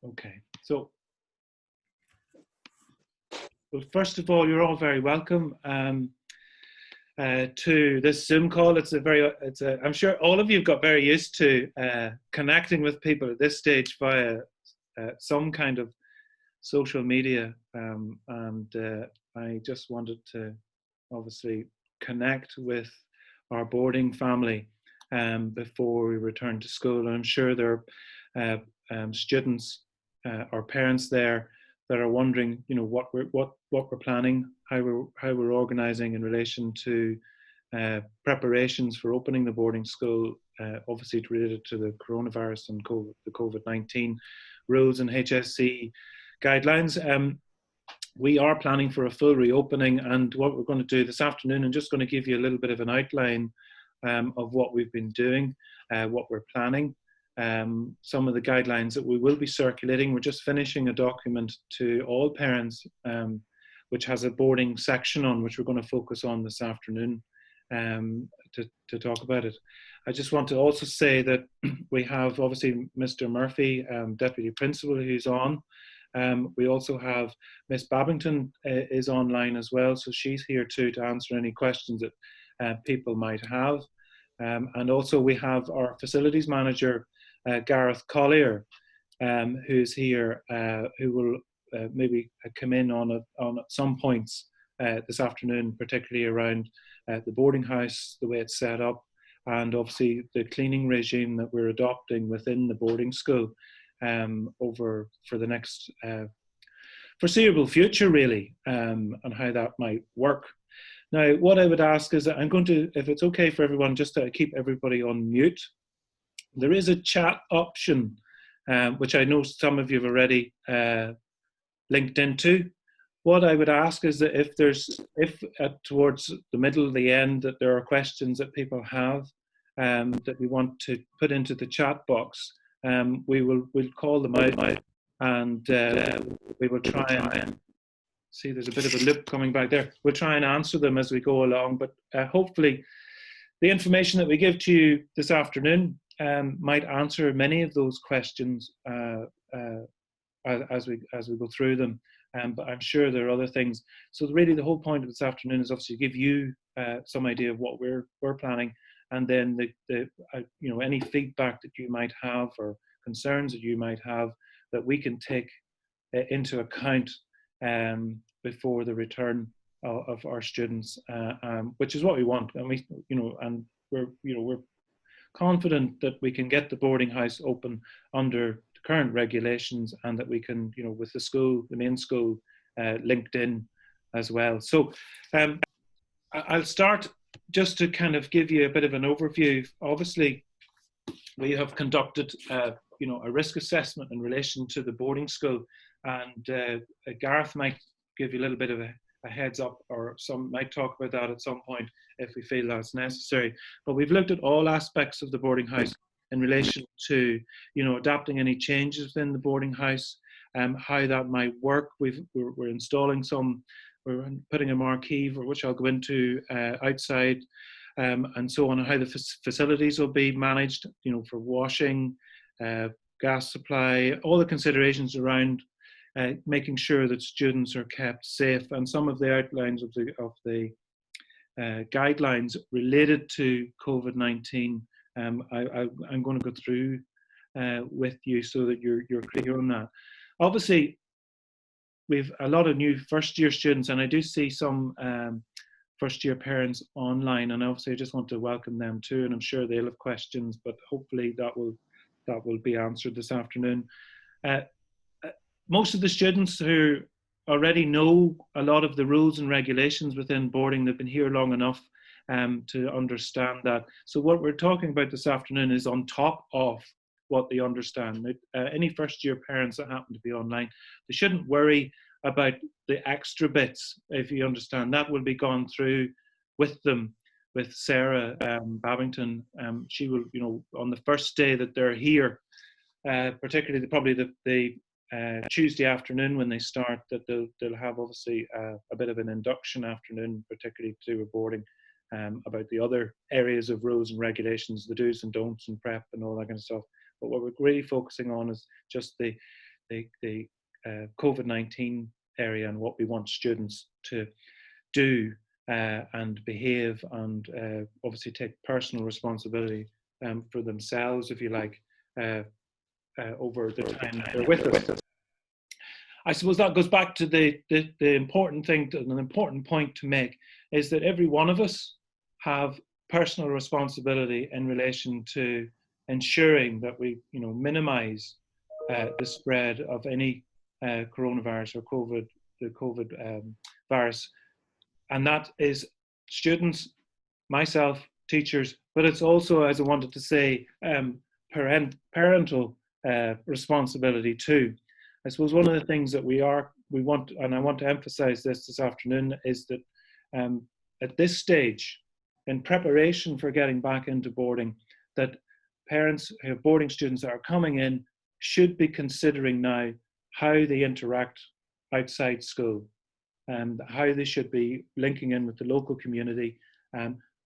Okay, so well, first of all, you're all very welcome to this Zoom call. I'm sure all of you have got very used to connecting with people at this stage via some kind of social media, and I just wanted to obviously connect with our boarding family before we return to school. And I'm sure there are students or parents there that are wondering, what we're planning, how we're organising in relation to preparations for opening the boarding school, obviously related to the coronavirus and the COVID-19 rules and HSC guidelines. We are planning for a full reopening, and what we're going to do this afternoon, I'm just going to give you a little bit of an outline of what we've been doing, what we're planning, some of the guidelines that we will be circulating. We're just finishing a document to all parents, which has a boarding section on, which we're going to focus on this afternoon to talk about it. I just want to also say that we have obviously Mr. Murphy, Deputy Principal, who's on. We also have Miss Babington is online as well, so she's here too to answer any questions that people might have. And also we have our facilities manager, Gareth Collier, who's here, who will maybe come in on some points this afternoon, particularly around the boarding house, the way it's set up, and obviously the cleaning regime that we're adopting within the boarding school over for the next foreseeable future, really, and how that might work. Now, what I would ask is that I'm going to, if it's okay for everyone, just to keep everybody on mute. There is a chat option, which I know some of you have already linked into. What I would ask is that if towards the middle, the end, that there are questions that people have that we want to put into the chat box, we'll call them out, and we will try and see. There's a bit of a loop coming back there. We'll try and answer them as we go along, but hopefully the information that we give to you this afternoon might answer many of those questions as we go through them. But I'm sure there are other things. So really the whole point of this afternoon is obviously to give you some idea of what we're planning, and then any feedback that you might have or concerns that you might have that we can take into account before the return of our students, which is what we want. And we're confident that we can get the boarding house open under the current regulations, and that we can, with the school, the main school, linked in as well. So I'll start just to kind of give you a bit of an overview. Obviously, we have conducted a risk assessment in relation to the boarding school, and Gareth might give you a little bit of a heads up, or some might talk about that at some point if we feel that's necessary. But we've looked at all aspects of the boarding house in relation to, adapting any changes within the boarding house, how that might work. We're installing we're putting a marquee, which I'll go into outside, and so on, and how the facilities will be managed, for washing, gas supply, all the considerations around making sure that students are kept safe, and some of the outlines of the guidelines related to COVID-19. I'm going to go through with you so that you're clear on that. Obviously, we've a lot of new first-year students, and I do see some first-year parents online, and obviously I just want to welcome them too, and I'm sure they'll have questions, but hopefully that will be answered this afternoon. Most of the students who already know a lot of the rules and regulations within boarding, they've been here long enough to understand that. So what we're talking about this afternoon is on top of what they understand. Any first-year parents that happen to be online, they shouldn't worry about the extra bits. If you understand, that will be gone through with them, with Sarah Babington. She will, on the first day that they're here, particularly probably the Tuesday afternoon when they start, that they'll have obviously a bit of an induction afternoon, particularly to do with boarding, about the other areas of rules and regulations, the do's and don'ts and prep and all that kind of stuff. But what we're really focusing on is just the the COVID-19 area and what we want students to do and behave, and obviously take personal responsibility for themselves, if you like, over the time that they're with us. I suppose that goes back to the important thing, an important point to make, is that every one of us have personal responsibility in relation to ensuring that we, minimize the spread of any coronavirus or the COVID virus. And that is students, myself, teachers, but it's also, as I wanted to say, parental responsibility too. I suppose one of the things that we want, and I want to emphasize this afternoon, is that at this stage, in preparation for getting back into boarding, that parents who have boarding students that are coming in should be considering now how they interact outside school, and how they should be linking in with the local community,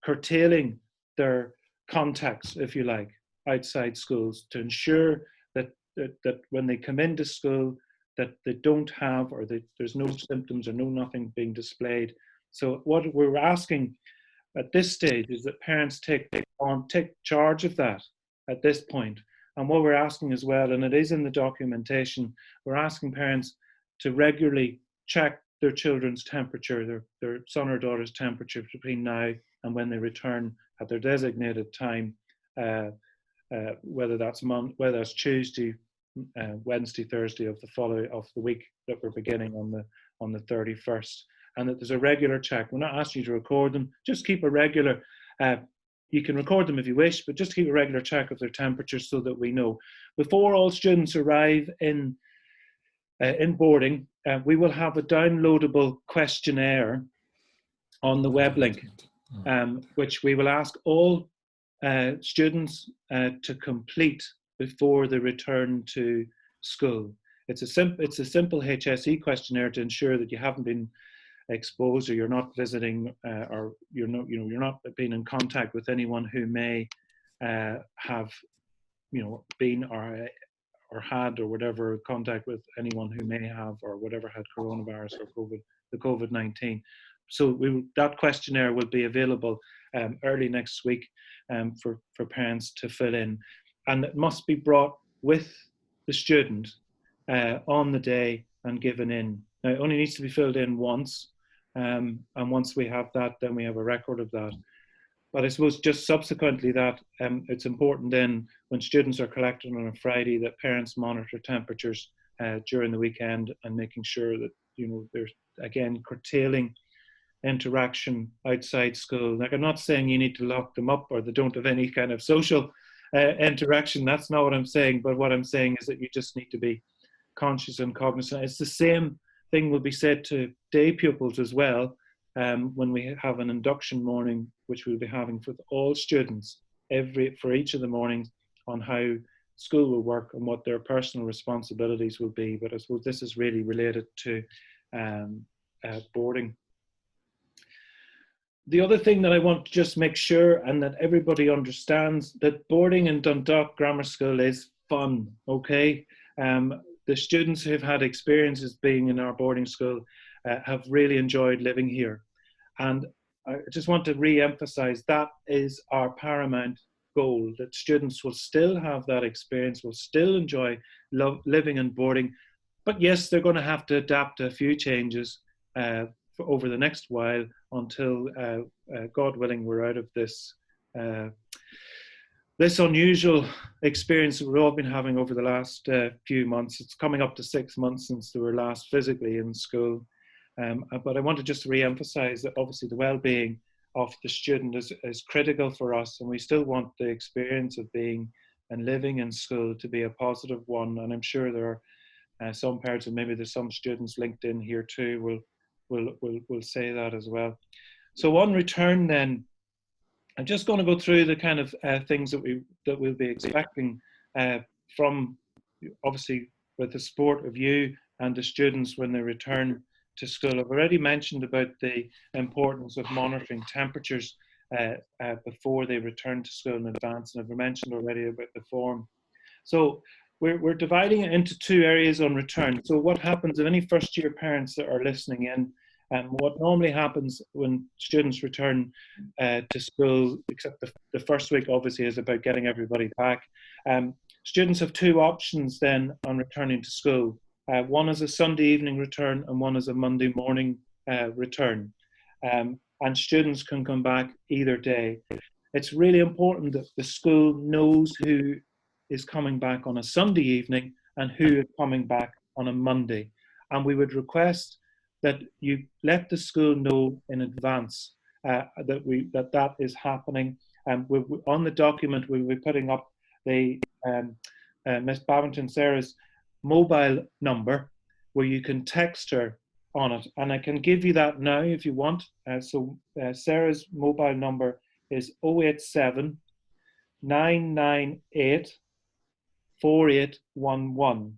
curtailing their contacts, if you like, outside schools, to ensure that when they come into school, that they don't have, or there's no symptoms or nothing being displayed. So what we're asking at this stage is that parents take charge of that at this point. And what we're asking as well, and it is in the documentation, we're asking parents to regularly check their children's temperature, their son or daughter's temperature between now and when they return at their designated time, whether that's Tuesday, Wednesday, Thursday of the week that we're beginning on the 31st, and that there's a regular check. We're not asking you to record them; just keep a regular. You can record them if you wish, but just keep a regular check of their temperature so that we know. Before all students arrive in boarding, we will have a downloadable questionnaire on the web link, which we will ask all students to complete before they return to school. It's a simple HSE questionnaire to ensure that you haven't been exposed, or you're not visiting, or you're not being in contact with anyone who may have been or had, or whatever, contact with anyone who may have, or whatever, had coronavirus or the COVID-19. So that questionnaire will be available early next week for parents to fill in, and it must be brought with the student on the day and given in. Now, it only needs to be filled in once, and once we have that, then we have a record of that. But I suppose just subsequently that, it's important then, when students are collected on a Friday, that parents monitor temperatures during the weekend, and making sure that there's, again, curtailing interaction outside school. Like, I'm not saying you need to lock them up or they don't have any kind of social interaction. That's not what I'm saying. But what I'm saying is that you just need to be conscious and cognizant. It's the same thing will be said to day pupils as well, when we have an induction morning, which we'll be having for all students for each of the mornings, on how school will work and what their personal responsibilities will be. But I suppose this is really related to boarding. The other thing that I want to just make sure, and that everybody understands, that boarding in Dundalk Grammar School is fun, okay? The students who've had experiences being in our boarding school have really enjoyed living here. And I just want to re-emphasize that is our paramount goal, that students will still have that experience, will still enjoy living and boarding. But yes, they're going to have to adapt to a few changes over the next while, until, God willing, we're out of this this unusual experience that we've all been having over the last few months. It's coming up to 6 months since they were last physically in school. But I want to just re-emphasize that obviously the well-being of the student is critical for us, and we still want the experience of being and living in school to be a positive one. And I'm sure there are some parents, and maybe there's some students linked in here too, will say that as well. So on return then, I'm just going to go through the kind of things that we'll be expecting from, obviously, with the support of you and the students when they return to school. I've already mentioned about the importance of monitoring temperatures before they return to school in advance, and I've mentioned already about the form. So we're dividing it into two areas on return. So what happens if any first year parents that are listening in, what normally happens when students return to school, except the first week obviously is about getting everybody back. Students have two options then on returning to school. One is a Sunday evening return and one is a Monday morning return. And students can come back either day. It's really important that the school knows who is coming back on a Sunday evening and who is coming back on a Monday. And we would request that you let the school know in advance that is happening. On the document, we'll be putting up the Miss Babington, Sarah's mobile number, where you can text her on it. And I can give you that now if you want. Sarah's mobile number is 087 998 4811.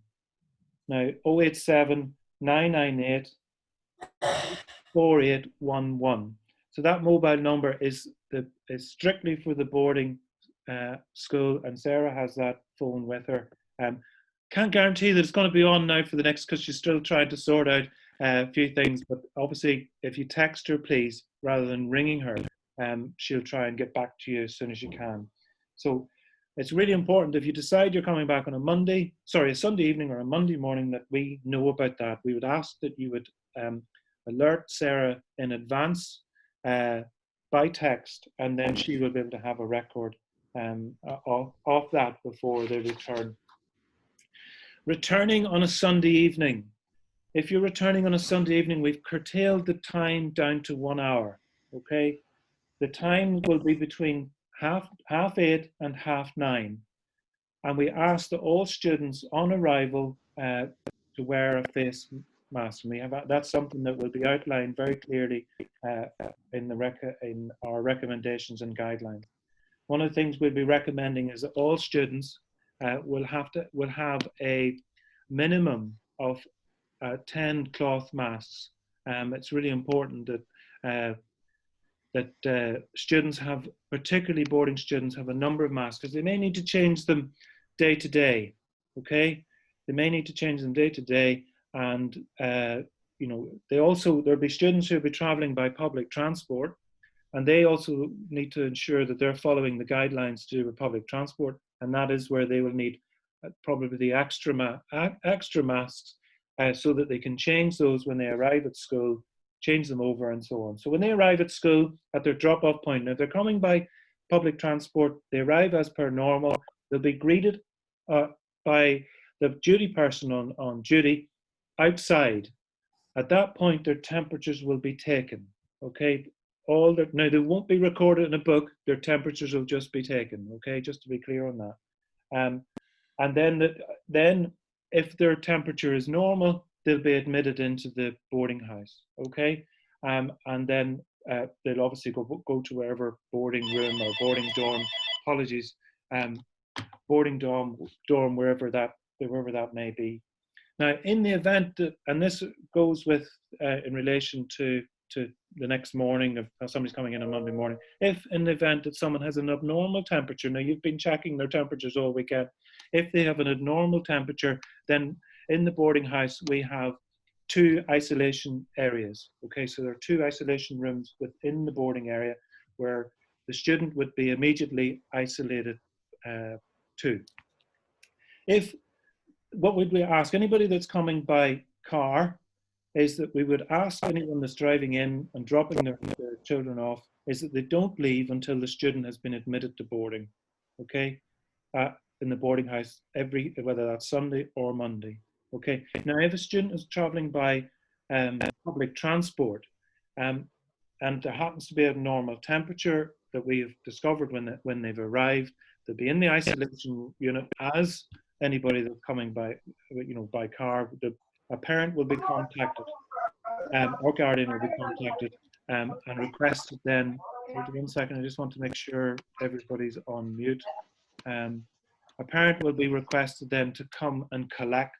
Now, 087 998 4811. So that mobile number is strictly for the boarding school, and Sarah has that phone with her. Can't guarantee that it's going to be on now for the next, because she's still trying to sort out a few things. But obviously, if you text her, please, rather than ringing her, she'll try and get back to you as soon as she can. So it's really important, if you decide you're coming back on a Sunday evening or a Monday morning, that we know about that. We would ask that you would alert Sarah in advance by text, and then she will be able to have a record of that before they return. Returning on a Sunday evening. If you're returning on a Sunday evening, we've curtailed the time down to 1 hour, okay? The time will be between half 8 and half 9. And we ask that all students on arrival to wear a face mask. And that's something that will be outlined very clearly in our recommendations and guidelines. One of the things we'll be recommending is that all students will have a minimum of 10 cloth masks. It's really important that students have, particularly boarding students, have a number of masks, because they may need to change them day to day. Okay, they may need to change them day to day, and there'll be students who'll be travelling by public transport, and they also need to ensure that they're following the guidelines to do with public transport, and that is where they will need probably the extra masks, so that they can change those when they arrive at school, change them over, and so on. So when they arrive at school at their drop-off point, now if they're coming by public transport, they arrive as per normal. They'll be greeted by the duty person on duty outside. At that point, their temperatures will be taken. Okay, now they won't be recorded in a book. Their temperatures will just be taken. Okay, just to be clear on that. And then if their temperature is normal, they'll be admitted into the boarding house. Okay, and then they'll obviously go to wherever boarding room or boarding dorm. Apologies, boarding dorm wherever that may be. Now, in the event that, and this goes with in relation to the next morning of somebody's coming in on Monday morning, if in the event that someone has an abnormal temperature, now you've been checking their temperatures all weekend, if they have an abnormal temperature, then in the boarding house we have 2 isolation areas. Okay, so there are 2 isolation rooms within the boarding area where the student would be immediately isolated to. What would we ask anybody that's coming by car is that we would ask anyone that's driving in and dropping their children off is that they don't leave until the student has been admitted to boarding, okay, in the boarding house, whether that's Sunday or Monday. Okay, now if a student is traveling by public transport and there happens to be a normal temperature that we've discovered when they've arrived, they'll be in the isolation unit as anybody that's coming by car. A parent will be contacted, or guardian will be contacted and requested then. Hold on 1 second, I just want to make sure everybody's on mute. A parent will be requested then to come and collect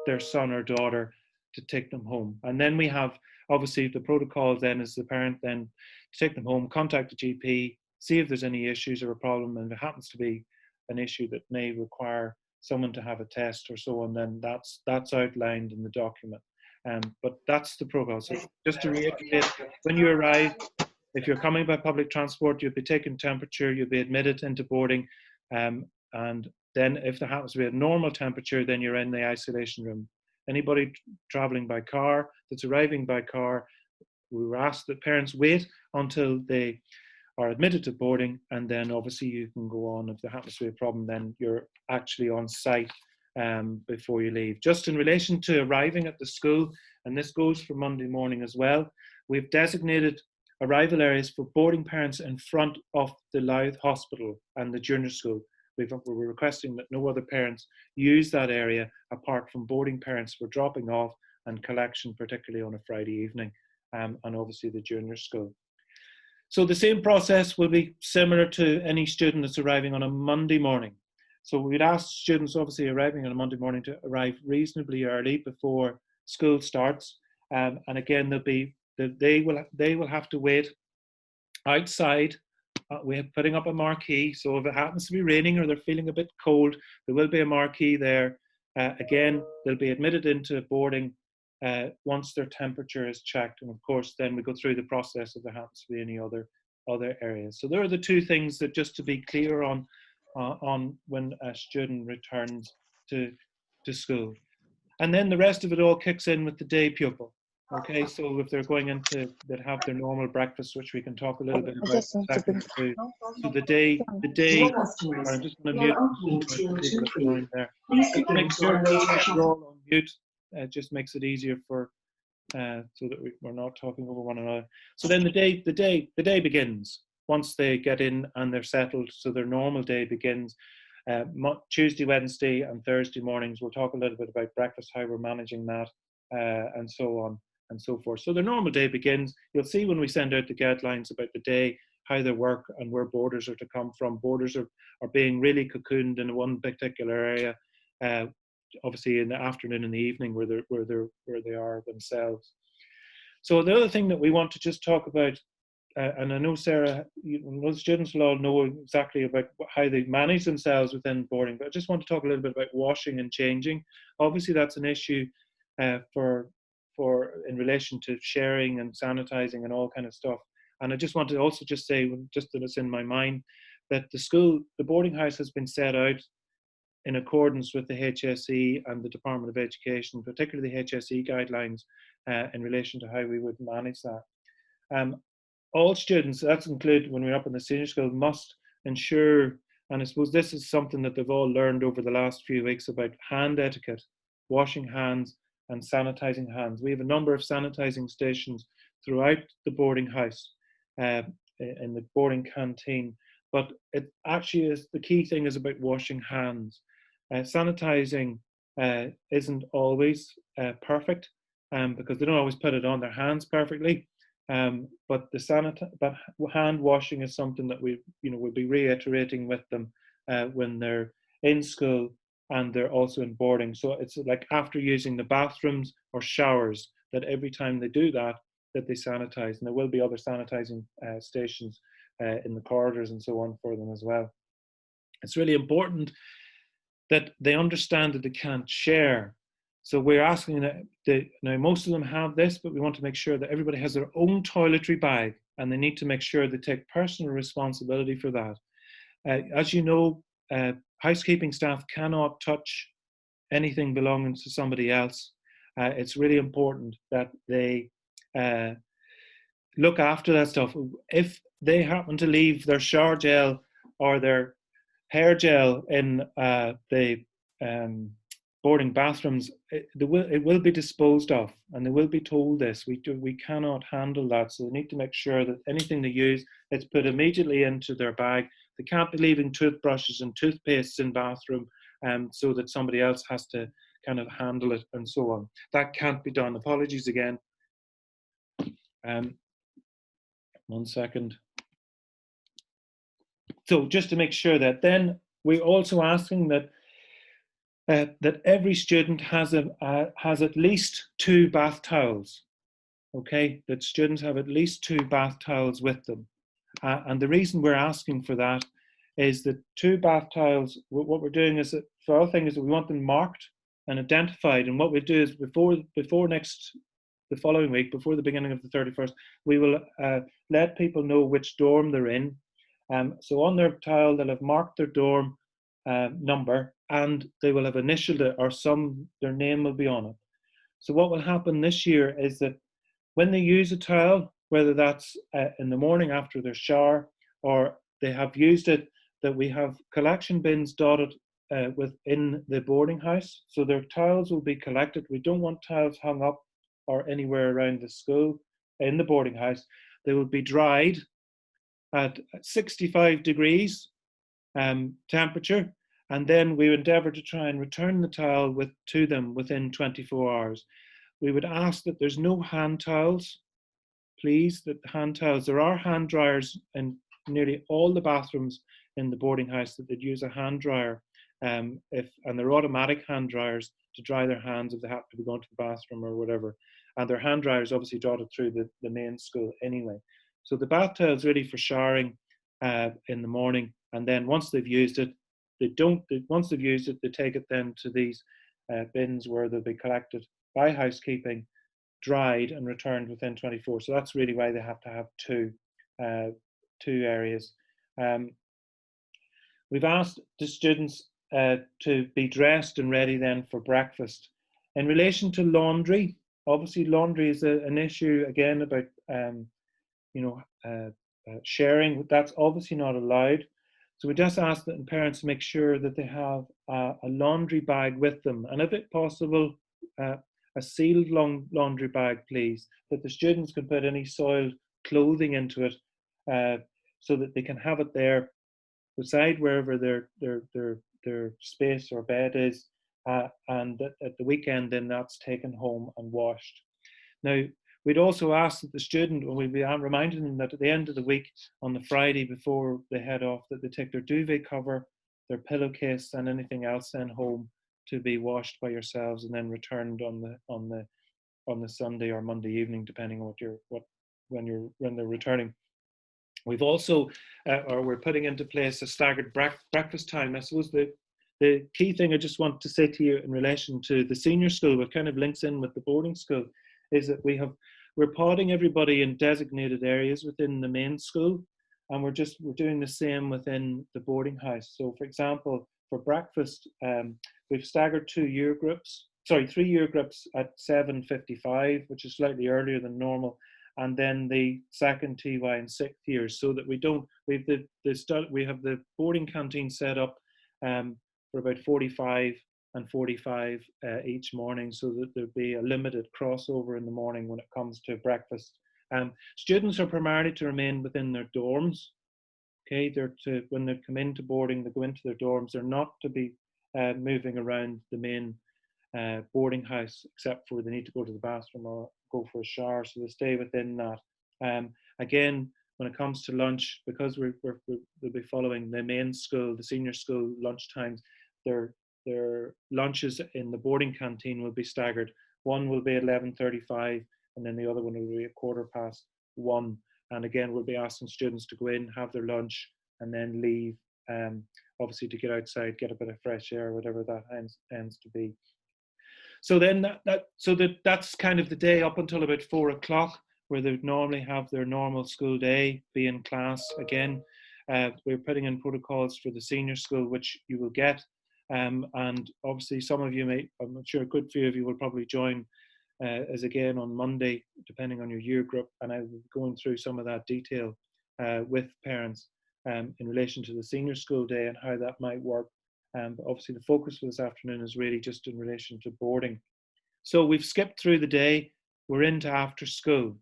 their son or daughter to take them home. And then we have, obviously, the protocol then is the parent then to take them home, contact the GP, see if there's any issues or a problem, and if it happens to be an issue that may require someone to have a test or so on, then that's outlined in the document. But that's the protocol. So just to reiterate, when you arrive, if you're coming by public transport, you'll be taken temperature, you'll be admitted into boarding, and then if there happens to be a normal temperature, then you're in the isolation room. Anybody traveling by car that's arriving by car, we were asked that parents wait until they are admitted to boarding, and then obviously you can go on. If there happens to be a problem, then you're actually on site before you leave. Just in relation to arriving at the school, and this goes for Monday morning as well, we've designated arrival areas for boarding parents in front of the Louth Hospital and the junior school. We're requesting that no other parents use that area apart from boarding parents for dropping off and collection, particularly on a Friday evening, and obviously the junior school. So the same process will be similar to any student that's arriving on a Monday morning. So we'd ask students obviously arriving on a Monday morning to arrive reasonably early before school starts. And again, they will have to wait outside. We're putting up a marquee, so if it happens to be raining or they're feeling a bit cold, there will be a marquee there. Again, they'll be admitted into boarding once their temperature is checked, and of course then we go through the process if there happens to be any other areas. So there are the two things that just to be clear on when a student returns to school. And then the rest of it all kicks in with the day pupil. Okay, so if they're going into, they'd have their normal breakfast, which we can talk a little bit about in a second too. So the day, I'm just going to mute people there. Just make sure you're all on mute. It just makes it easier for so that we're not talking over one another. So then the day begins once they get in and they're settled. So their normal day begins. Tuesday, Wednesday, and Thursday mornings. We'll talk a little bit about breakfast, how we're managing that, and so on and so forth. So the normal day begins. You'll see when we send out the guidelines about the day, how they work and where boarders are to come from. Boarders are being really cocooned in one particular area, obviously in the afternoon and the evening where they are themselves. So the other thing that we want to just talk about, and I know Sarah, most students will all know exactly about how they manage themselves within boarding, but I just want to talk a little bit about washing and changing. Obviously that's an issue for in relation to sharing and sanitizing and all kind of stuff. And I just want to also just say, just that it's in my mind, that the boarding house has been set out in accordance with the HSE and the Department of Education, particularly the HSE guidelines in relation to how we would manage that. All students, that's included when we're up in the senior school, must ensure, and I suppose this is something that they've all learned over the last few weeks about hand etiquette, washing hands and sanitizing hands. We have a number of sanitizing stations throughout the boarding house, in the boarding canteen, but it actually is, the key thing is about washing hands. Sanitizing isn't always perfect because they don't always put it on their hands perfectly. But hand washing is something that we'll be reiterating with them when they're in school and they're also in boarding. So it's like after using the bathrooms or showers, that every time they do that they sanitize. And there will be other sanitizing stations in the corridors and so on for them as well. It's really important that they understand that they can't share. So we're asking that now most of them have this, but we want to make sure that everybody has their own toiletry bag, and they need to make sure they take personal responsibility for that. As you know, housekeeping staff cannot touch anything belonging to somebody else. It's really important that they look after that stuff. If they happen to leave their shower gel or their hair gel in the boarding bathrooms, it will be disposed of, and they will be told this. We cannot handle that, so they need to make sure that anything they use, it's put immediately into their bag. They can't be leaving toothbrushes and toothpastes in bathroom so that somebody else has to kind of handle it and so on. That can't be done. Apologies again. 1 second. So just to make sure that then we're also asking that that every student has at least 2 bath towels. Okay, that students have at least 2 bath towels with them. And the reason we're asking for that is that 2 bath tiles, what we're doing is that, the other thing is that we want them marked and identified. And what we'll do is the following week, before the beginning of the 31st, we will let people know which dorm they're in. So on their tile, they'll have marked their dorm number, and they will have initialed it, or their name will be on it. So what will happen this year is that when they use a tile, whether that's in the morning after their shower, or they have used it, that we have collection bins dotted within the boarding house. So their tiles will be collected. We don't want tiles hung up or anywhere around the school in the boarding house. They will be dried at 65 degrees temperature, and then we endeavour to try and return the tile to them within 24 hours. We would ask that there's no hand towels, please, there are hand dryers in nearly all the bathrooms in the boarding house that they'd use a hand dryer, and they're automatic hand dryers to dry their hands if they have to be going to the bathroom or whatever. And their hand dryers obviously dotted through the main school anyway. So the bath towel is really for showering in the morning, and then once they've used it, they take it then to these bins where they'll be collected by housekeeping, dried and returned within 24. So that's really why they have to have two areas. We've asked the students to be dressed and ready then for breakfast. In relation to laundry, obviously laundry is an issue again about sharing. That's obviously not allowed. So we just ask that parents make sure that they have a laundry bag with them, and if it's possible, a sealed laundry bag, please, that the students can put any soiled clothing into it, so that they can have it there beside wherever their space or bed is, and at the weekend then that's taken home and washed. Now, we'd also ask that the student, and we'd be reminding them that at the end of the week, on the Friday before they head off, that they take their duvet cover, their pillowcase, and anything else then home to be washed by yourselves and then returned on the Sunday or Monday evening, depending on when they're returning. We've also, we're putting into place a staggered breakfast time. I suppose the key thing I just want to say to you in relation to the senior school, what kind of links in with the boarding school, is that we're podding everybody in designated areas within the main school, and we're doing the same within the boarding house. So for example, for breakfast, we've staggered 3 year groups at 7:55, which is slightly earlier than normal, and then the second TY and sixth years, so that we have the boarding canteen set up for about 45 and 45 each morning, so that there'll be a limited crossover in the morning when it comes to breakfast. Students are primarily to remain within their dorms. Okay, when they come into boarding, they go into their dorms. They're not to be moving around the main boarding house, except for they need to go to the bathroom or go for a shower, so they stay within that. Again, when it comes to lunch, because we'll be following the main school, the senior school lunch times, their lunches in the boarding canteen will be staggered. One will be at 11:35, and then the other one will be at 1:15. And again, we'll be asking students to go in, have their lunch, and then leave, obviously to get outside, get a bit of fresh air, whatever that ends to be. So then that's kind of the day up until about 4 o'clock, where they would normally have their normal school day, be in class again. We're putting in protocols for the senior school, which you will get. And obviously some of you I'm not sure, a good few of you will probably join as again on Monday, depending on your year group. And I will be going through some of that detail with parents in relation to the senior school day and how that might work. But obviously the focus for this afternoon is really just in relation to boarding. So we've skipped through the day, we're into after school.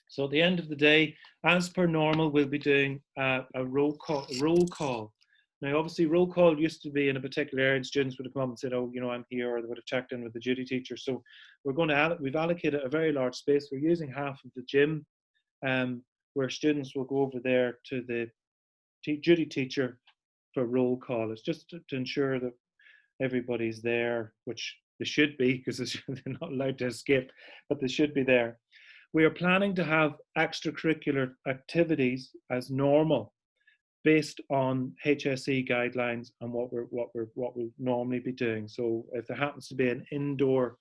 So at the end of the day, as per normal, we'll be doing a roll call. Now, obviously, roll call used to be in a particular area, and students would have come up and said, "Oh, I'm here," or they would have checked in with the duty teacher. So we've allocated a very large space. We're using half of the gym, where students will go over there to the duty teacher for roll call. It's just to ensure that everybody's there, which they should be, because they're not allowed to escape, but they should be there. We are planning to have extracurricular activities as normal, based on HSE guidelines and what we normally be doing. So if there happens to be an indoor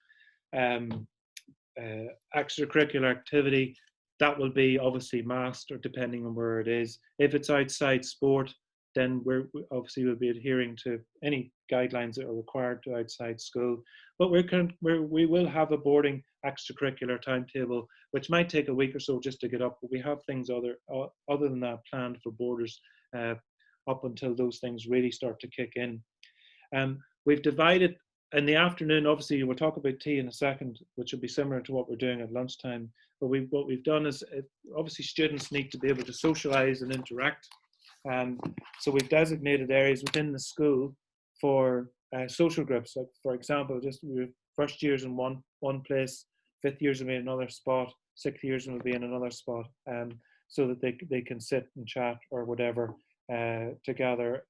extracurricular activity, that will be obviously masked, or depending on where it is. If it's outside sport, then we obviously will be adhering to any guidelines that are required to outside school. But we will have a boarding extracurricular timetable, which might take a week or so just to get up. But we have things other than that planned for boarders up until those things really start to kick in. We've divided in the afternoon. Obviously, we'll talk about tea in a second, which will be similar to what we're doing at lunchtime. But what we've done is, obviously students need to be able to socialise and interact. So we've designated areas within the school for social groups. Like, for example, just first years in one place, fifth years will be in another spot, sixth years will be in another spot, so that they can sit and chat or whatever together,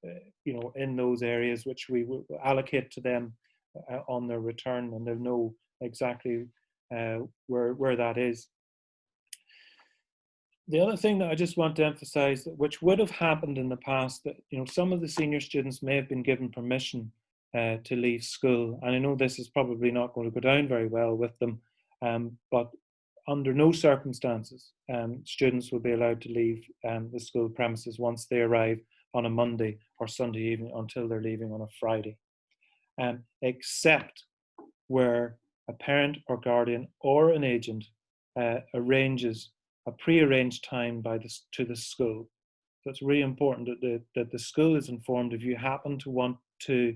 in those areas, which we will allocate to them on their return, and they'll know exactly where that is. The other thing that I just want to emphasize, which would have happened in the past, that some of the senior students may have been given permission to leave school, and I know this is probably not going to go down very well with them, but under no circumstances students will be allowed to leave the school premises once they arrive on a Monday or Sunday evening until they're leaving on a Friday, except where a parent or guardian or an agent arranges a pre-arranged time to the school. So it's really important that the school is informed. If you happen to want to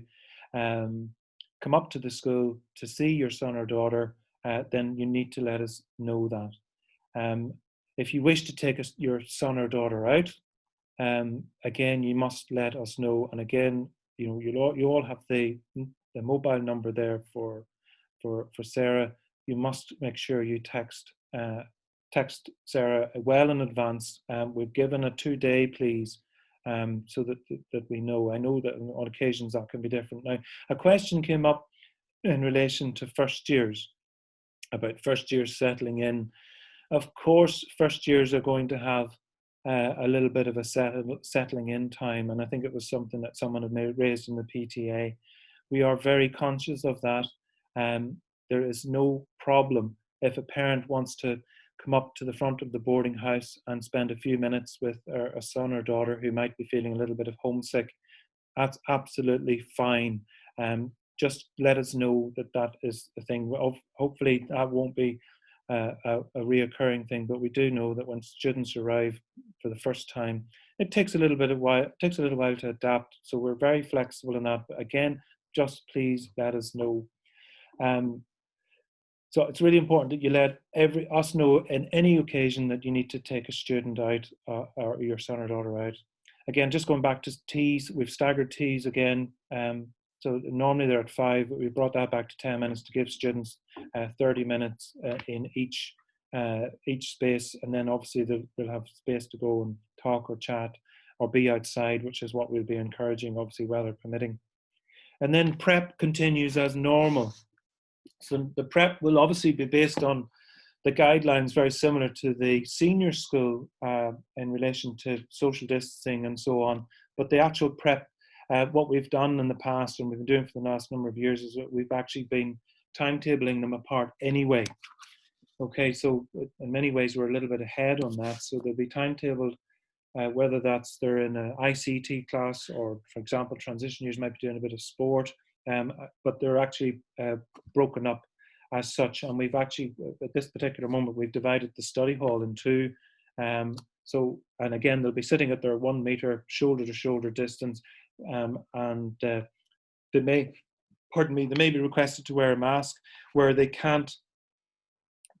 come up to the school to see your son or daughter, then you need to let us know that. If you wish to take your son or daughter out, again, you must let us know. And again, you all have the mobile number there for Sarah. You must make sure you text Sarah well in advance. We've given a 2-day, please, so that we know. I know that on occasions that can be different. Now, a question came up in relation to first years, about first years settling in. Of course, first years are going to have a little bit of a settling in time, and I think it was something that someone had raised in the PTA. We are very conscious of that. There is no problem if a parent wants to come up to the front of the boarding house and spend a few minutes with a son or daughter who might be feeling a little bit of homesick. That's absolutely fine. Just let us know that is the thing. Hopefully that won't be a reoccurring thing, but we do know that when students arrive for the first time, it takes a little while to adapt. So we're very flexible in that. But again, just please let us know. So it's really important that you let us know in any occasion that you need to take a student out or your son or daughter out. Again, just going back to teas, we've staggered teas again. So normally they're at 5, but we brought that back to 10 minutes to give students 30 minutes in each space. And then obviously they'll have space to go and talk or chat or be outside, which is what we'll be encouraging, obviously weather permitting. And then prep continues as normal. So the prep will obviously be based on the guidelines very similar to the senior school in relation to social distancing and so on. But the actual prep, what we've done in the past and we've been doing for the last number of years, is that we've actually been timetabling them apart anyway. Okay, so in many ways we're a little bit ahead on that. So they'll be timetabled, whether they're in an ICT class or, for example, transition years might be doing a bit of sport. But they're actually broken up as such, and we've actually at this particular moment we've divided the study hall in 2. So, and again, they'll be sitting at their 1 meter shoulder to shoulder distance, and they may be requested to wear a mask where they can't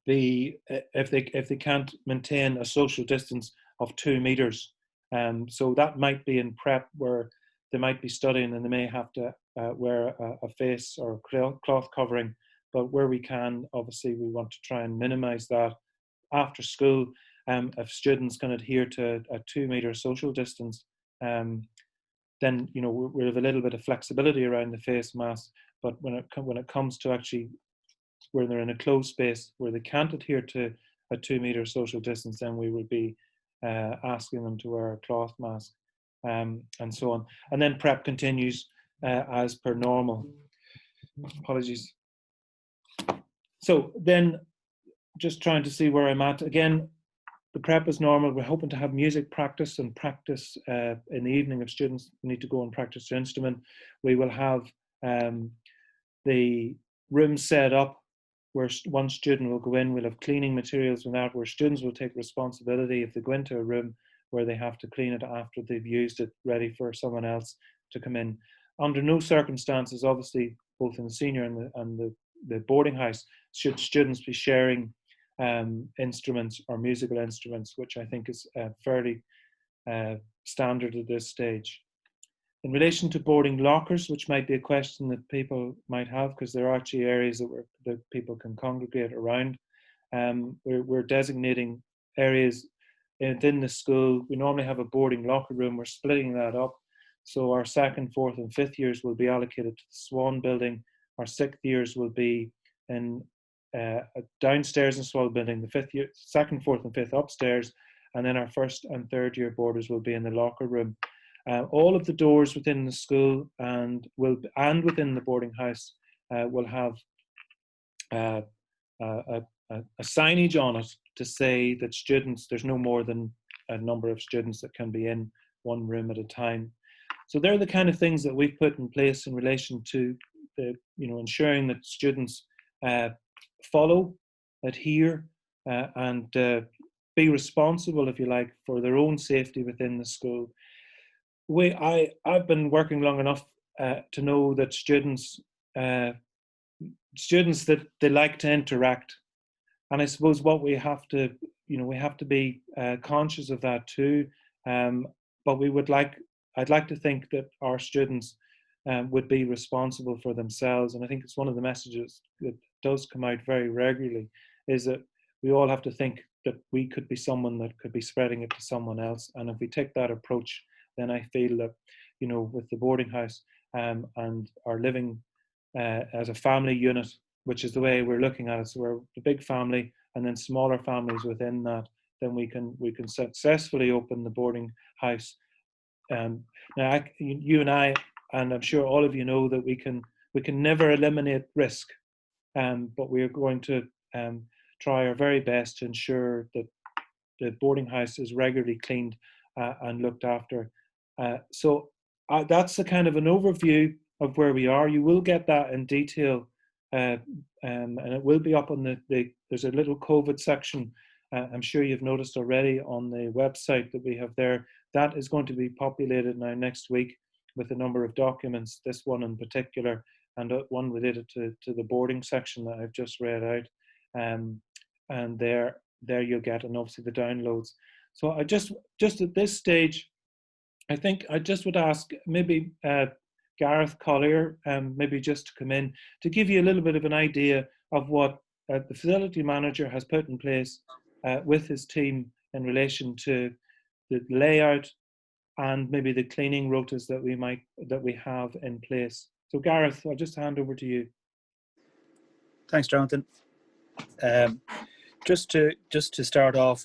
be if they can't maintain a social distance of 2 meters. So that might be in prep where they might be studying and they may have to wear a face or cloth covering, but where we can, obviously we want to try and minimize that. After school, if students can adhere to a 2 meter social distance, then we have a little bit of flexibility around the face mask. But when it comes to actually where they're in a closed space where they can't adhere to a 2 meter social distance, then we would be asking them to wear a cloth mask. and so on. And then prep continues as per normal. Apologies. So then, just trying to see where I'm at. Again, the prep is normal. We're hoping to have music practice and practice in the evening if students need to go and practice their instrument. We will have the room set up where one student will go in. We'll have cleaning materials and that, where students will take responsibility if they go into a room where they have to clean it after they've used it, ready for someone else to come in. Under no circumstances, obviously, both in the senior and the boarding house, should students be sharing instruments or musical instruments, which I think is fairly standard at this stage. In relation to boarding lockers, which might be a question that people might have, because there are actually areas that people can congregate around, we're designating areas within the school. We normally have a boarding locker room. We're splitting that up. So our 2nd, 4th and 5th years will be allocated to the Swan building. Our 6th years will be in downstairs in Swan building, the 2nd, 4th and 5th upstairs, and then our 1st and 3rd year boarders will be in the locker room. All of the doors within the school and within the boarding house will have a signage on it to say that there's no more than a number of students that can be in one room at a time. So they're the kind of things that we've put in place in relation to ensuring that students follow, adhere, and be responsible, if you like, for their own safety within the school. I've been working long enough to know that students that they like to interact, and I suppose what we have to be conscious of that too. But I'd like to think that our students would be responsible for themselves, and I think it's one of the messages that does come out very regularly, is that we all have to think that we could be someone that could be spreading it to someone else. And if we take that approach, then I feel that, with the boarding house and our living as a family unit, which is the way we're looking at it, so we're a big family and then smaller families within that, then we can successfully open the boarding house. Now, you and I, and I'm sure all of you know, that we can never eliminate risk, but we are going to try our very best to ensure that the boarding house is regularly cleaned and looked after. So that's a kind of an overview of where we are. You will get that in detail, and it will be up on there's a little COVID section, I'm sure you've noticed already, on the website that we have there. That is going to be populated now next week with a number of documents, this one in particular, and one related to the boarding section that I've just read out. And there you'll get, and obviously the downloads. So I just at this stage, I think I just would ask maybe Gareth Collier, maybe just to come in to give you a little bit of an idea of what the facility manager has put in place with his team in relation to the layout and maybe the cleaning rotas that we have in place. So Gareth, I'll just hand over to you. Thanks, Jonathan. Just to start off,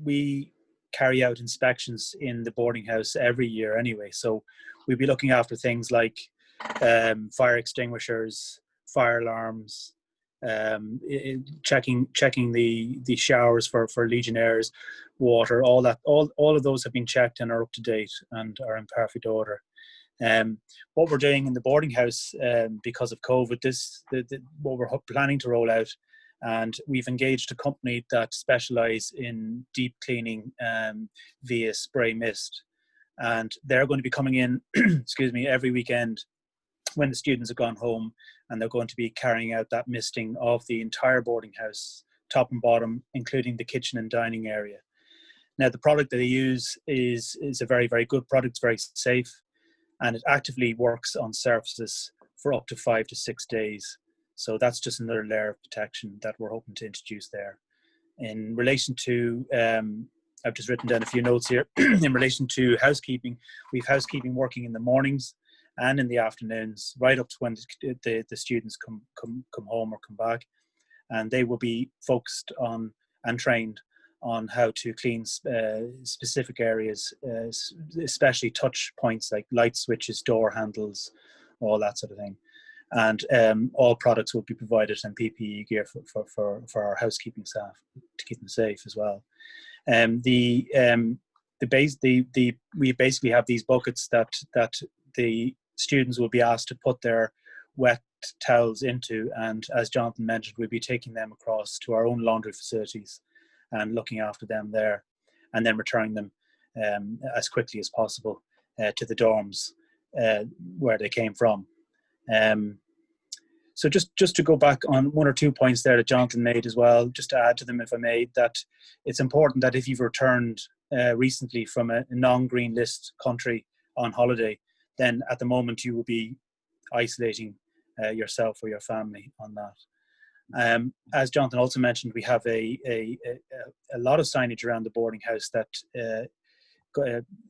we carry out inspections in the boarding house every year anyway. So we'll be looking after things like fire extinguishers, fire alarms, checking the showers for Legionnaires, water, all that. All of those have been checked and are up to date and are in perfect order. What we're doing in the boarding house, because of COVID, what we're planning to roll out, and we've engaged a company that specialise in deep cleaning via spray mist, and they're going to be coming in excuse me, every weekend when the students have gone home, and they're going to be carrying out that misting of the entire boarding house, top and bottom, including the kitchen and dining area. Now, the product that they use is a very, very good product. It's very safe, and it actively works on surfaces for up to 5 to 6 days. So that's just another layer of protection that we're hoping to introduce there. In relation to, I've just written down a few notes here. In relation to housekeeping, we've housekeeping working in the mornings and in the afternoons, right up to when the students come home or come back, and they will be focused on and trained on how to clean specific areas, especially touch points like light switches, door handles, all that sort of thing. And all products will be provided and PPE gear for our housekeeping staff to keep them safe as well. We basically have these buckets that the students will be asked to put their wet towels into, and as Jonathan mentioned, we'll be taking them across to our own laundry facilities and looking after them there, and then returning them as quickly as possible to the dorms where they came from. So just to go back on one or two points there that Jonathan made as well, just to add to them if I may, that it's important that if you've returned recently from a non-green list country on holiday, then at the moment you will be isolating yourself or your family on that. As Jonathan also mentioned, we have a lot of signage around the boarding house that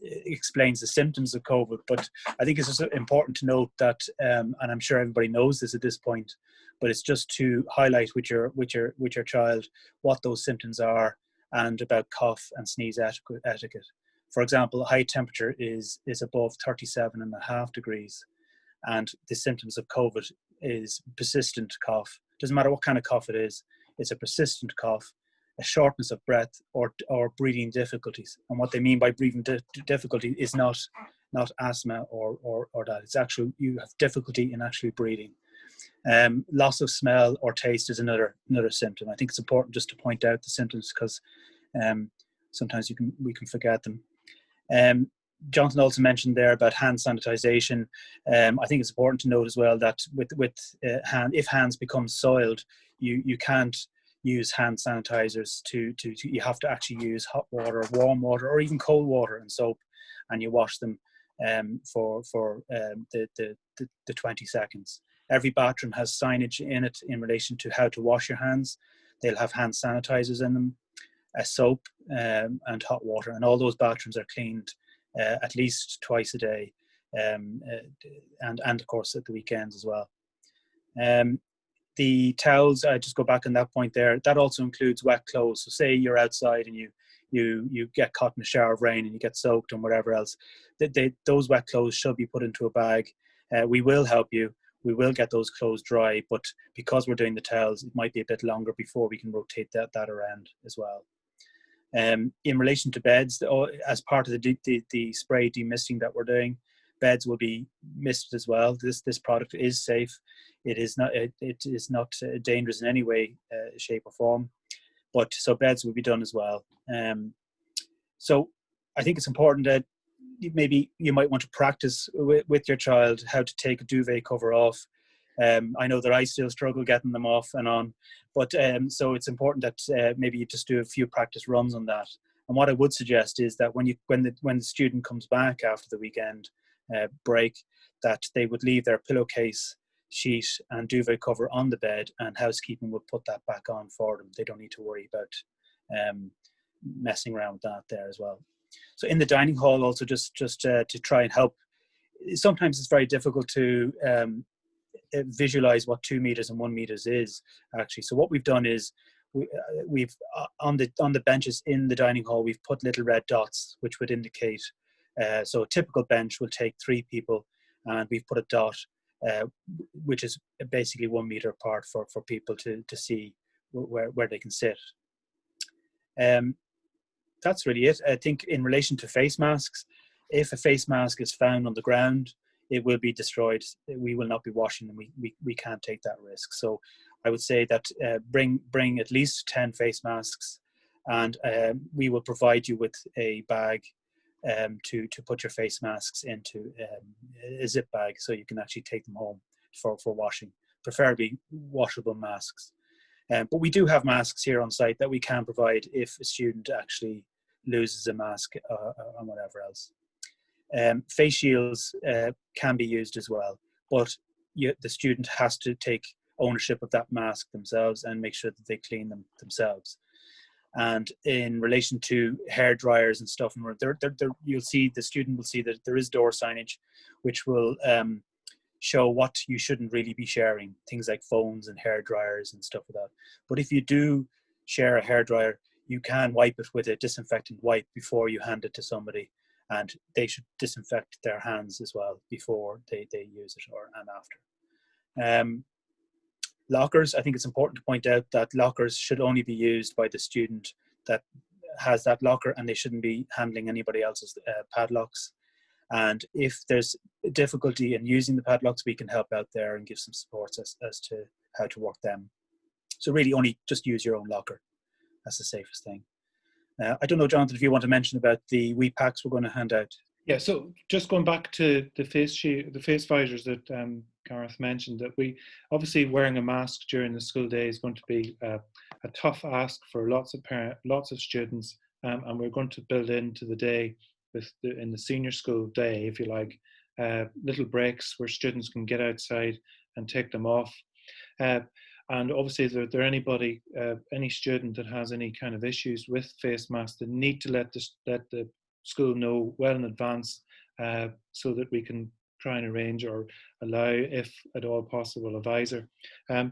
explains the symptoms of COVID, but I think it's just important to note that, and I'm sure everybody knows this at this point, but it's just to highlight with your child what those symptoms are and about cough and sneeze etiquette. For example, high temperature is above 37.5 degrees, and the symptoms of COVID is persistent cough. Doesn't matter what kind of cough it is, it's a persistent cough, a shortness of breath, or breathing difficulties. And what they mean by breathing difficulty is not asthma or that. It's actually you have difficulty in actually breathing. Loss of smell or taste is another symptom. I think it's important just to point out the symptoms because sometimes we can forget them. Jonathan also mentioned there about hand sanitization. I think it's important to note as well that if hands become soiled, you can't use hand sanitizers you have to actually use hot water, warm water, or even cold water and soap, and you wash them for the 20 seconds. Every bathroom has signage in it in relation to how to wash your hands. They'll have hand sanitizers in them, a soap, and hot water, and all those bathrooms are cleaned at least twice a day, and of course at the weekends as well. The towels, I just go back on that point there, that also includes wet clothes. So say you're outside and you get caught in a shower of rain and you get soaked and whatever else, those wet clothes should be put into a bag. We will help you. We will get those clothes dry, but because we're doing the towels, it might be a bit longer before we can rotate that around as well. In relation to beds, as part of the spray demisting that we're doing, beds will be misted as well. This product is safe. It is not dangerous in any way, shape or form. But so beds will be done as well. So I think it's important that maybe you might want to practice with your child how to take a duvet cover off. I know that I still struggle getting them off and on, but so it's important that maybe you just do a few practice runs on that. And what I would suggest is that when the student comes back after the weekend break, that they would leave their pillowcase, sheet and duvet cover on the bed, and housekeeping would put that back on for them. They don't need to worry about messing around with that there as well. So in the dining hall also, just to try and help, sometimes it's very difficult to visualize what 2 meters and 1 meters is actually. So what we've done is we've on the benches in the dining hall, we've put little red dots which would indicate, so a typical bench will take 3 people, and we've put a dot which is basically 1 meter apart for people to see where they can sit. That's really it. I think in relation to face masks, if a face mask is found on the ground, it will be destroyed. We will not be washing them. We can't take that risk. So I would say that bring at least 10 face masks, and we will provide you with a bag to put your face masks into, a zip bag, so you can actually take them home for washing, preferably washable masks. But we do have masks here on site that we can provide if a student actually loses a mask or whatever else. Face shields can be used as well, but the student has to take ownership of that mask themselves and make sure that they clean them themselves. And in relation to hair dryers and stuff, you'll see, the student will see that there is door signage which will show what you shouldn't really be sharing, things like phones and hair dryers and stuff like that. But if you do share a hair dryer, you can wipe it with a disinfectant wipe before you hand it to somebody, and they should disinfect their hands as well before they use it and after. Lockers, I think it's important to point out that lockers should only be used by the student that has that locker, and they shouldn't be handling anybody else's padlocks. And if there's difficulty in using the padlocks, we can help out there and give some supports as to how to work them. So really only just use your own locker. That's the safest thing. I don't know, Jonathan, if you want to mention about the wee packs we're going to hand out. Yeah, so just going back to the face visors that Gareth mentioned, that we obviously wearing a mask during the school day is going to be a tough ask for lots of students, and we're going to build into the day in the senior school day, if you like, little breaks where students can get outside and take them off. And obviously, if there anybody, any student that has any kind of issues with face masks, they need to let the school know well in advance, so that we can try and arrange or allow, if at all possible, a visor. The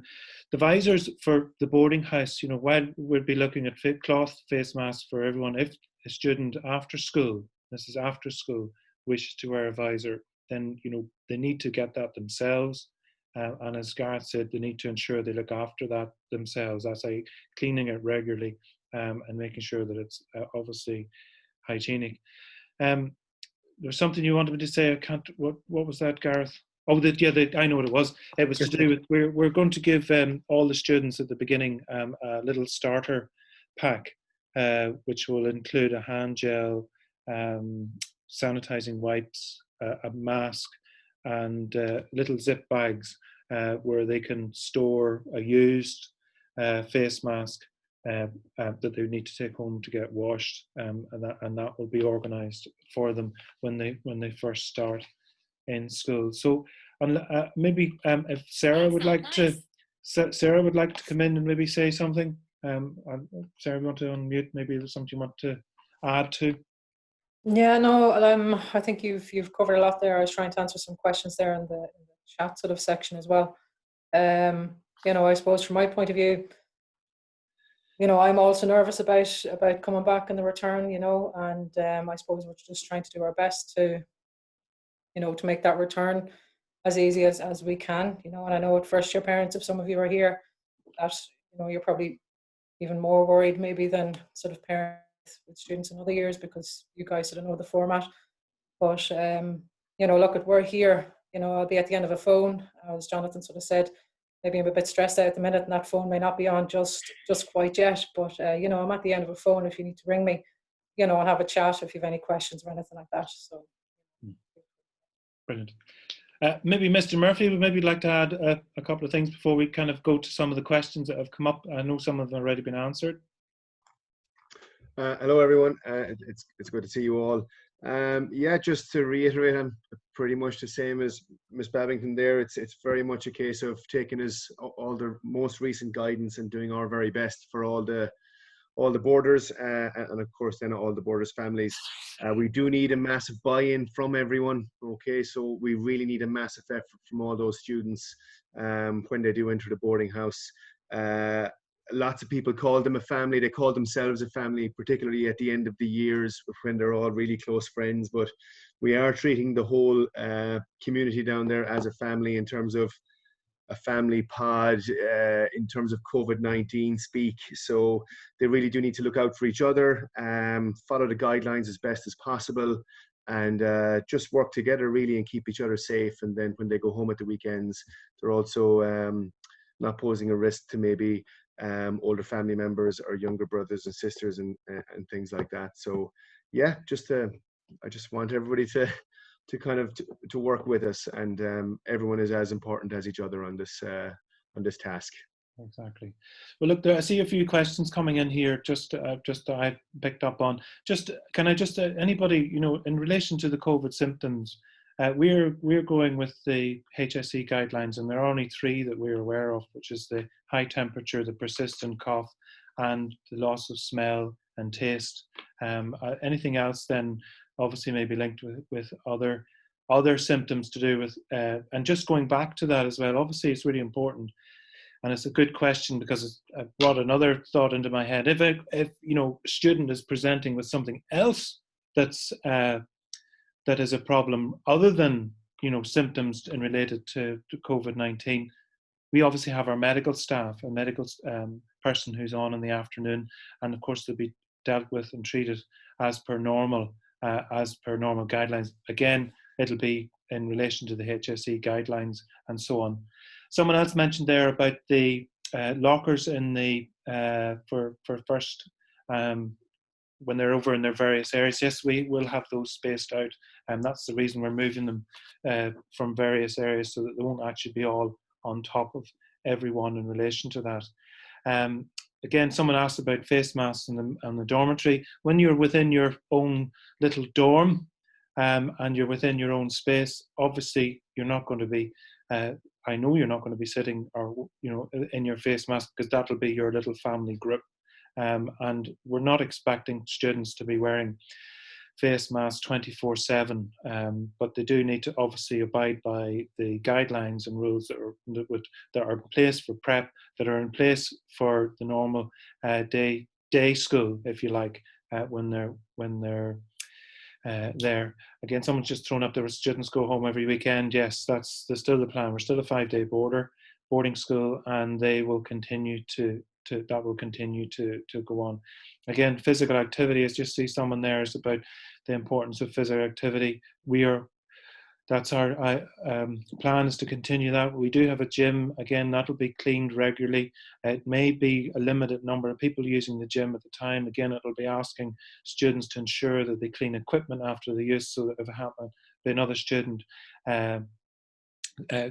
visors for the boarding house, while we'll be looking at cloth face masks for everyone, if a student after school, this is after school, wishes to wear a visor, then they need to get that themselves. And as Gareth said, they need to ensure they look after that themselves. That's like cleaning it regularly, and making sure that it's obviously hygienic. There's something you wanted me to say. I can't. What was that, Gareth? Oh, I know what it was. It was to do with we're going to give all the students at the beginning a little starter pack, which will include a hand gel, sanitizing wipes, a mask, and little zip bags where they can store a used face mask that they need to take home to get washed, and that will be organised for them when they first start in school. So maybe if Sarah would like to come in and maybe say something. Sarah, you want to unmute? Maybe there's something you want to add to. Yeah, no, I think you've covered a lot there. I was trying to answer some questions there in the chat sort of section as well. I suppose from my point of view, I'm also nervous about coming back in the return, and I suppose we're just trying to do our best to make that return as easy as we can, and I know at first year parents, if some of you are here, that, you're probably even more worried maybe than sort of parents with students in other years, because you guys sort of know the format. But look, we're here, I'll be at the end of a phone, as Jonathan sort of said. Maybe I'm a bit stressed out at the minute and that phone may not be on just quite yet, but I'm at the end of a phone if you need to ring me, and have a chat if you have any questions or anything like that. So brilliant. Maybe Mr. Murphy would maybe like to add a couple of things before we kind of go to some of the questions that have come up. I know some of them have already been answered. Hello everyone, it's good to see you all. Yeah, just to reiterate, I'm pretty much the same as Ms. Babington there. It's very much a case of taking all the most recent guidance and doing our very best for all the boarders, and of course then all the boarders' families. We do need a massive buy-in from everyone. Okay, so we really need a massive effort from all those students when they do enter the boarding house. Lots of people call them a family. They call themselves a family, particularly at the end of the years when they're all really close friends. But we are treating the whole community down there as a family in terms of a family pod, in terms of COVID-19 speak. So they really do need to look out for each other, follow the guidelines as best as possible, and just work together really and keep each other safe. And then when they go home at the weekends, they're also not posing a risk to maybe older family members or younger brothers and sisters and things like that. So yeah, I just want everybody to kind of to work with us, and everyone is as important as each other on this task. Exactly. Well, look, I see a few questions coming in here. Just I picked up on. Can I just anybody in relation to the COVID symptoms? We're going with the HSE guidelines, and there are only 3 that we're aware of, which is the high temperature, the persistent cough, and the loss of smell and taste. Anything else then obviously may be linked with other symptoms to do with, and just going back to that as well, obviously it's really important. And it's a good question because it brought another thought into my head. If a student is presenting with something else that's that is a problem other than symptoms and related to COVID-19, we obviously have our medical staff, a medical person who's on in the afternoon, and of course they'll be dealt with and treated as per normal guidelines. Again, it'll be in relation to the HSE guidelines and so on. Someone else mentioned there about the lockers in the for first when they're over in their various areas. Yes, we will have those spaced out, and that's the reason we're moving them from various areas, so that they won't actually be all on top of everyone in relation to that. Again, someone asked about face masks in the dormitory. When you're within your own little dorm and you're within your own space, obviously you're not going to be I know you're not going to be sitting or in your face mask, because that'll be your little family group. And we're not expecting students to be wearing face masks 24/7, but they do need to obviously abide by the guidelines and rules that are in place for prep, that are in place for the normal day school, if you like, when they're there. Again, someone's just thrown up there, students go home every weekend. Yes, that's still the plan. We're still a 5-day boarding school, and they will continue to go on. Again, physical activity, as just see someone there, is about the importance of physical activity. That's our plan, is to continue that. We do have a gym. Again, that'll be cleaned regularly. It may be a limited number of people using the gym at the time. Again, it'll be asking students to ensure that they clean equipment after the use, so that if another student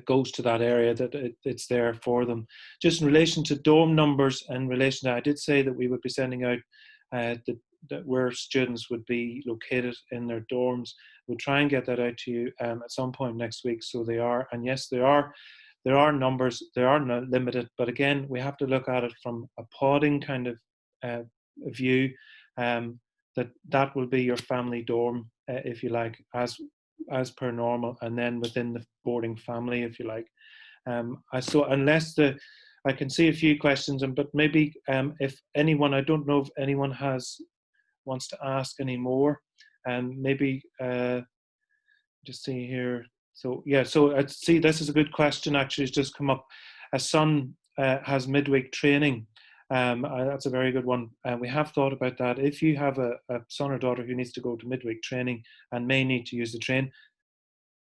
goes to that area, that it's there for them. Just in relation to dorm numbers, and relation to, I did say that we would be sending out that where students would be located in their dorms. We'll try and get that out to you at some point next week. So they are, and yes, there are numbers. They are not limited, but again, we have to look at it from a podding kind of view. That will be your family dorm, if you like, as per normal, and then within the boarding family, if you like. I can see a few questions, but maybe if anyone, I don't know if anyone wants to ask any more, and maybe just see here. So yeah, so I see this is a good question. Actually, it's just come up. A son has midweek training. That's a very good one. We have thought about that. If you have a son or daughter who needs to go to midweek training and may need to use the train,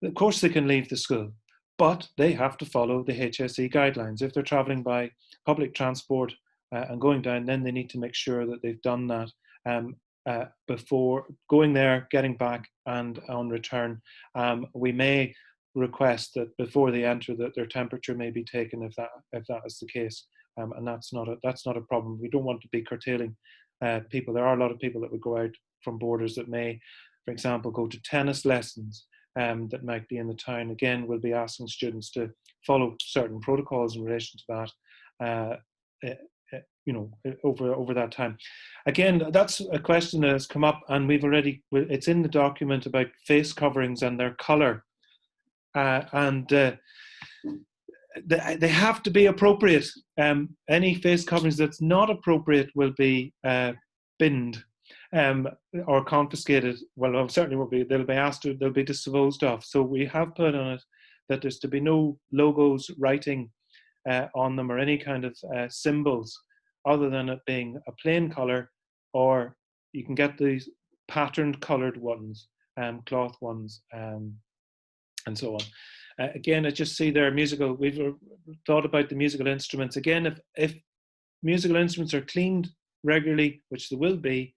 of course they can leave the school, but they have to follow the HSE guidelines. If they're travelling by public transport and going down, then they need to make sure that they've done that before going there, getting back, and on return. We may request that before they enter that their temperature may be taken, if that is the case, and that's not a problem. We don't want to be curtailing people. There are a lot of people that would go out from borders that may, for example, go to tennis lessons. That might be in the town. Again, we'll be asking students to follow certain protocols in relation to that, over that time. Again, that's a question that has come up, and it's in the document about face coverings and their colour, and they have to be appropriate. Any face coverings that's not appropriate will be binned. Or confiscated. Well, certainly will be. They'll be disposed of. So we have put on it that there's to be no logos, writing on them, or any kind of symbols, other than it being a plain colour, or you can get these patterned coloured ones, cloth ones, and so on. Again, I just see there musical. We've thought about the musical instruments. Again, if musical instruments are cleaned regularly, which they will be,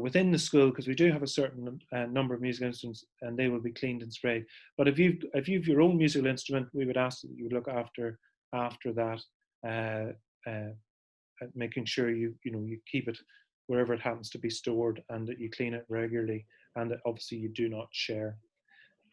within the school, because we do have a certain number of musical instruments, and they will be cleaned and sprayed. But if you've your own musical instrument, we would ask that you would look after that, making sure you keep it wherever it happens to be stored, and that you clean it regularly, and that obviously you do not share.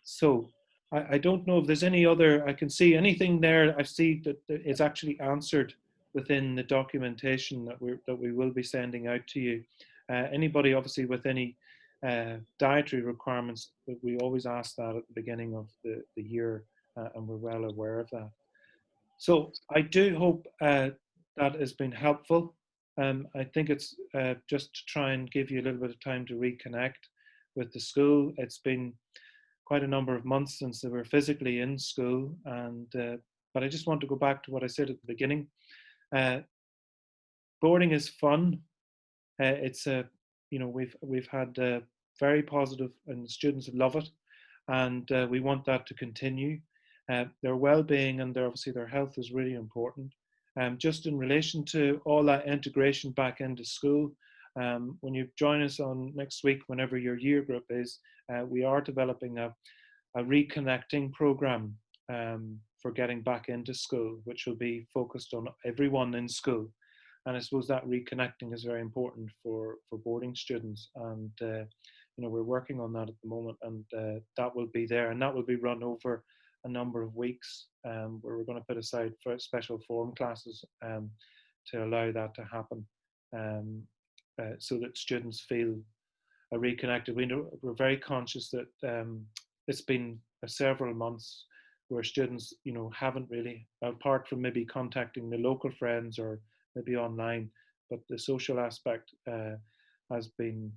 So I don't know if there's any other. I can see anything there. I see that it's actually answered within the documentation that we will be sending out to you. Anybody obviously with any dietary requirements, we always ask that at the beginning of the year, and we're well aware of that. So I do hope that has been helpful. I think it's just to try and give you a little bit of time to reconnect with the school. It's been quite a number of months since they were physically in school, and but I just want to go back to what I said at the beginning. Boarding is fun. It's a, we've had very positive, and the students love it, and we want that to continue. Their well-being and obviously their health is really important. Just in relation to all that integration back into school, when you join us on next week, whenever your year group is, we are developing a reconnecting program for getting back into school, which will be focused on everyone in school. And I suppose that reconnecting is very important for boarding students. And, we're working on that at the moment, and that will be there, and that will be run over a number of weeks, where we're going to put aside for special form classes to allow that to happen, so that students feel reconnected. We're very conscious that it's been several months where students, haven't really, apart from maybe contacting the local friends or maybe online, but the social aspect has been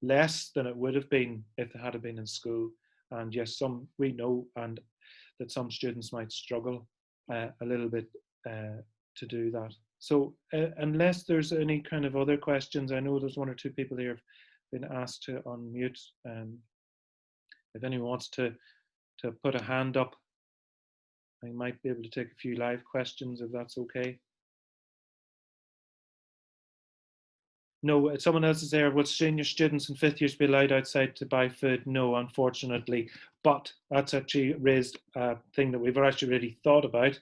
less than it would have been if they had been in school. And yes, we know and that some students might struggle a little bit to do that. So unless there's any kind of other questions, I know there's one or two people here have been asked to unmute. If anyone wants to put a hand up, I might be able to take a few live questions if that's okay. No, someone else is there. Will senior students and fifth years be allowed outside to buy food? No, unfortunately. But that's actually raised a thing that we've actually really thought about.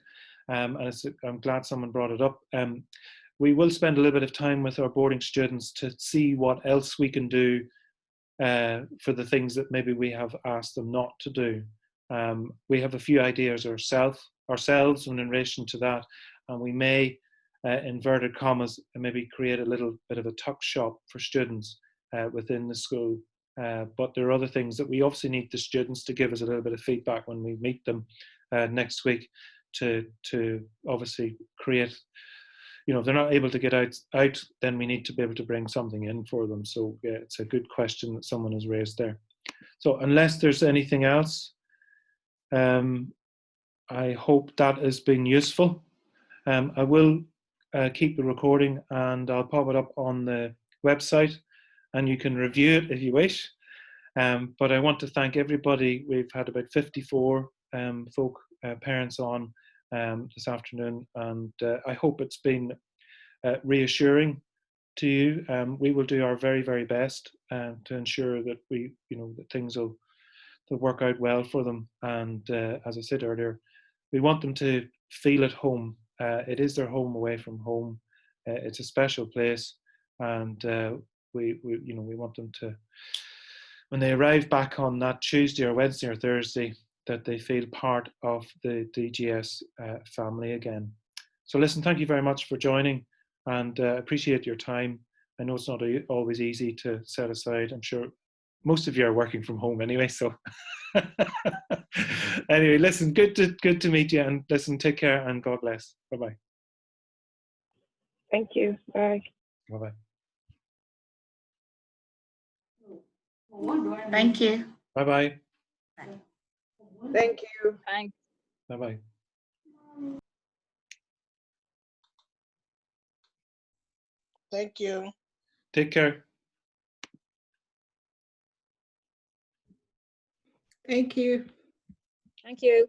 And I'm glad someone brought it up. We will spend a little bit of time with our boarding students to see what else we can do for the things that maybe we have asked them not to do. We have a few ideas ourselves in relation to that, and we may, inverted commas, maybe create a little bit of a tuck shop for students within the school. But there are other things that we obviously need the students to give us a little bit of feedback when we meet them next week to obviously create. If they're not able to get out, then we need to be able to bring something in for them. So yeah, it's a good question that someone has raised there. So unless there's anything else, I hope that has been useful. I will keep the recording and I'll pop it up on the website and you can review it if you wish. But I want to thank everybody. We've had about 54 parents on this afternoon, and I hope it's been reassuring to you. We will do our very, very best to ensure that that things will work out well for them. And as I said earlier, we want them to feel at home. It is their home away from home. It's a special place, and we want them to, when they arrive back on that Tuesday or Wednesday or Thursday, that they feel part of the DGS family again. So listen, thank you very much for joining, and appreciate your time. I know it's not always easy to set aside. I'm sure most of you are working from home anyway, so anyway, listen, good to meet you, and listen, take care and God bless. Bye-bye. Thank you. Bye. Bye-bye. Thank you. Bye-bye. Thank you. Thanks. Bye-bye. Thank you. Take care. Thank you. Thank you.